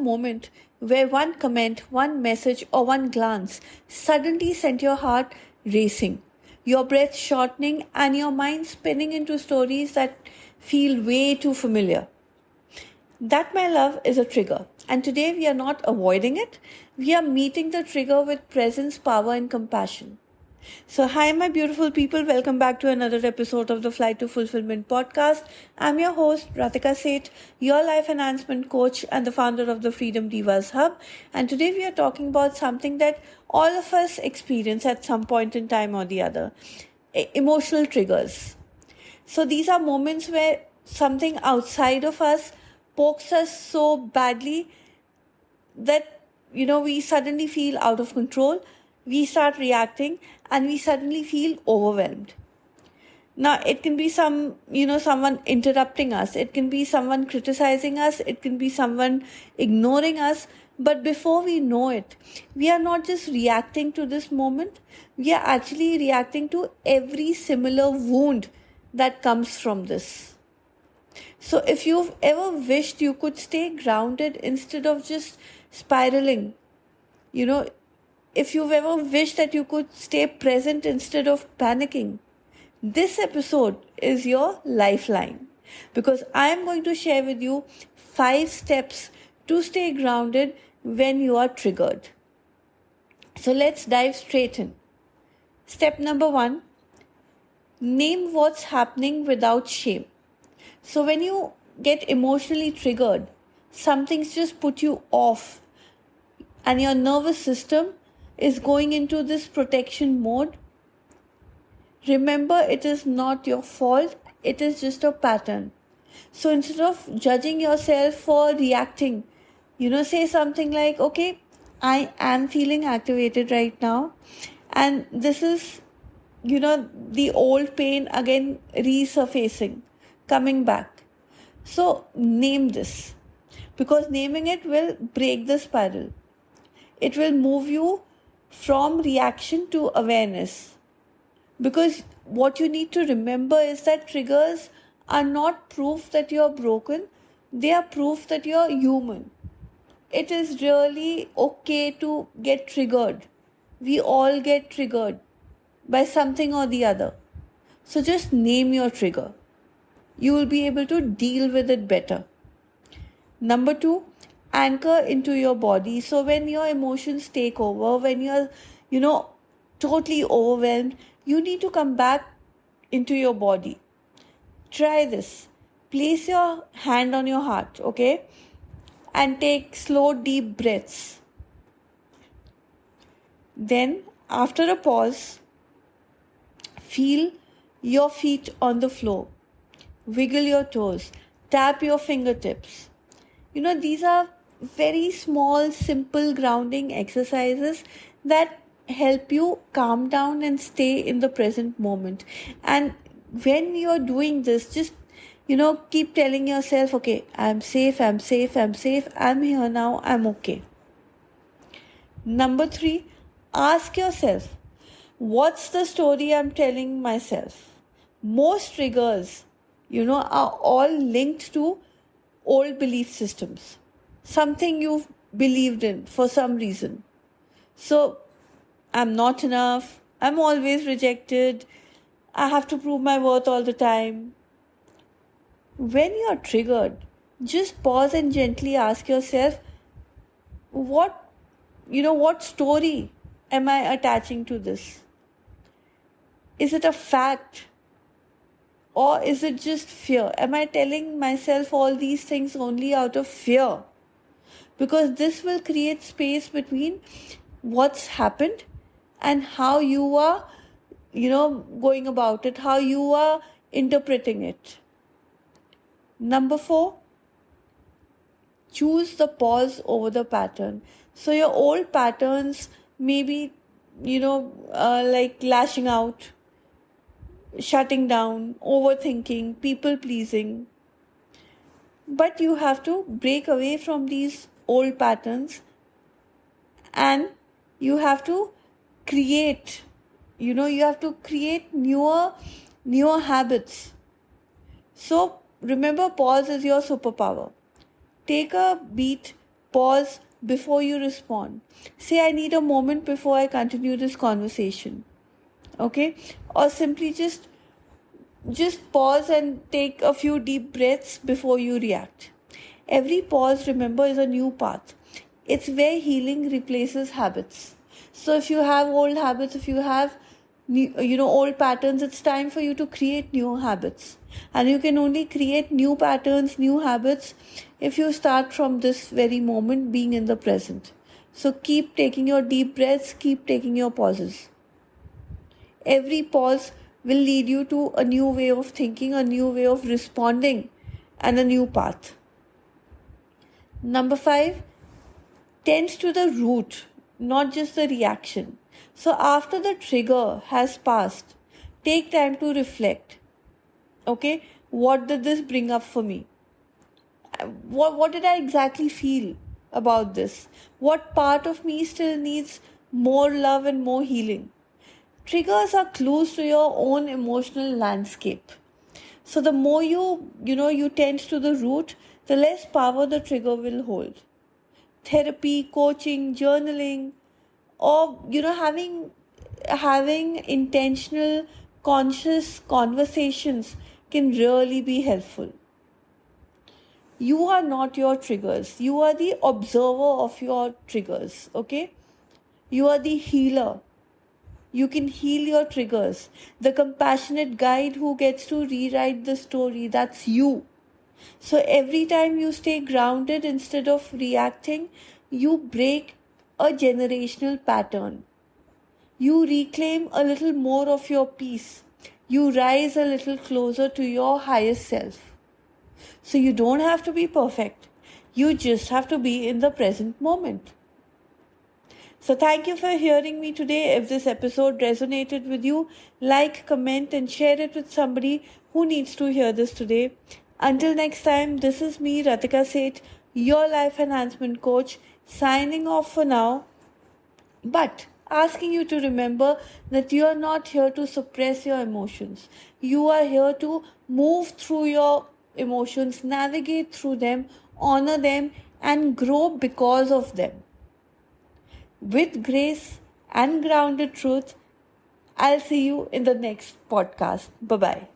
moment where one comment, one message, or one glance suddenly sent your heart racing, your breath shortening, and your mind spinning into stories that feel way too familiar? That, my love, is a trigger. And today we are not avoiding it, we are meeting the trigger with presence, power, and compassion. So, hi, my beautiful people. Welcome back to another episode of the Flight to Fulfillment podcast. I'm your host, Ratika Seth, your life enhancement coach and the founder of the Freedom Divas Hub. And today we are talking about something that all of us experience at some point in time or the other: emotional triggers. So, these are moments where something outside of us pokes us so badly that we suddenly feel out of control, we start reacting, and we suddenly feel overwhelmed. Now it can be someone interrupting us, it can be someone criticizing us, it can be someone ignoring us, but before we know it, we are not just reacting to this moment, we are actually reacting to every similar wound that comes from this. So, if you've ever wished you could stay grounded instead of just spiraling, if you've ever wished that you could stay present instead of panicking, this episode is your lifeline, because I am going to share with you 5 steps to stay grounded when you are triggered. So, let's dive straight in. Step number 1: name what's happening without shame. So when you get emotionally triggered, something's just put you off and your nervous system is going into this protection mode. Remember, it is not your fault, it is just a pattern. So instead of judging yourself for reacting, say something like, okay, I am feeling activated right now, and this is, the old pain again resurfacing, coming back. So name this, because naming it will break the spiral. It will move you from reaction to awareness. Because what you need to remember is that triggers are not proof that you're broken, they are proof that you're human. It is really okay to get triggered. We all get triggered by something or the other. So just name your trigger. You will be able to deal with it better. Number 2, anchor into your body. So when your emotions take over, when you're, totally overwhelmed, you need to come back into your body. Try this. Place your hand on your heart, okay? And take slow, deep breaths. Then, after a pause, feel your feet on the floor. Wiggle your toes, tap your fingertips. These are very small, simple grounding exercises that help you calm down and stay in the present moment. And when you're doing this, just, keep telling yourself, okay, I'm safe, I'm safe, I'm safe, I'm here now, I'm okay. Number 3, ask yourself, what's the story I'm telling myself? Most triggers are all linked to old belief systems, something you've believed in for some reason. So, I'm not enough, I'm always rejected, I have to prove my worth all the time. When you're triggered, just pause and gently ask yourself, what story am I attaching to this? Is it a fact? Or is it just fear? Am I telling myself all these things only out of fear? Because this will create space between what's happened and how you are, going about it, how you are interpreting it. Number 4, choose the pause over the pattern. So your old patterns may be, like lashing out, shutting down, overthinking, people pleasing. But you have to break away from these old patterns and you have to create, you have to create newer habits. So remember, pause is your superpower. Take a beat, Pause before you respond. Say, I need a moment before I continue this conversation. Okay? Or simply just pause and take a few deep breaths before you react. Every pause, remember, is a new path. It's where healing replaces habits. So if you have old habits, if you have old patterns, it's time for you to create new habits. And you can only create new patterns, new habits, if you start from this very moment, being in the present. So keep taking your deep breaths, keep taking your pauses. Every pause will lead you to a new way of thinking, a new way of responding, and a new path. Number 5, tend to the root, not just the reaction. So after the trigger has passed, take time to reflect. Okay, what did this bring up for me? What did I exactly feel about this? What part of me still needs more love and more healing? Triggers are clues to your own emotional landscape. So the more you tend to the root, the less power the trigger will hold. Therapy, coaching, journaling, or having intentional, conscious conversations can really be helpful. You are not your triggers. You are the observer of your triggers. Okay? You are the healer. You can heal your triggers. The compassionate guide who gets to rewrite the story, that's you. So every time you stay grounded instead of reacting, you break a generational pattern. You reclaim a little more of your peace. You rise a little closer to your highest self. So you don't have to be perfect. You just have to be in the present moment. So thank you for hearing me today. If this episode resonated with you, like, comment, and share it with somebody who needs to hear this today. Until next time, this is me, Ratika Seth, your life enhancement coach, signing off for now. But asking you to remember that you are not here to suppress your emotions. You are here to move through your emotions, navigate through them, honor them, and grow because of them. With grace and grounded truth, I'll see you in the next podcast. Bye-bye.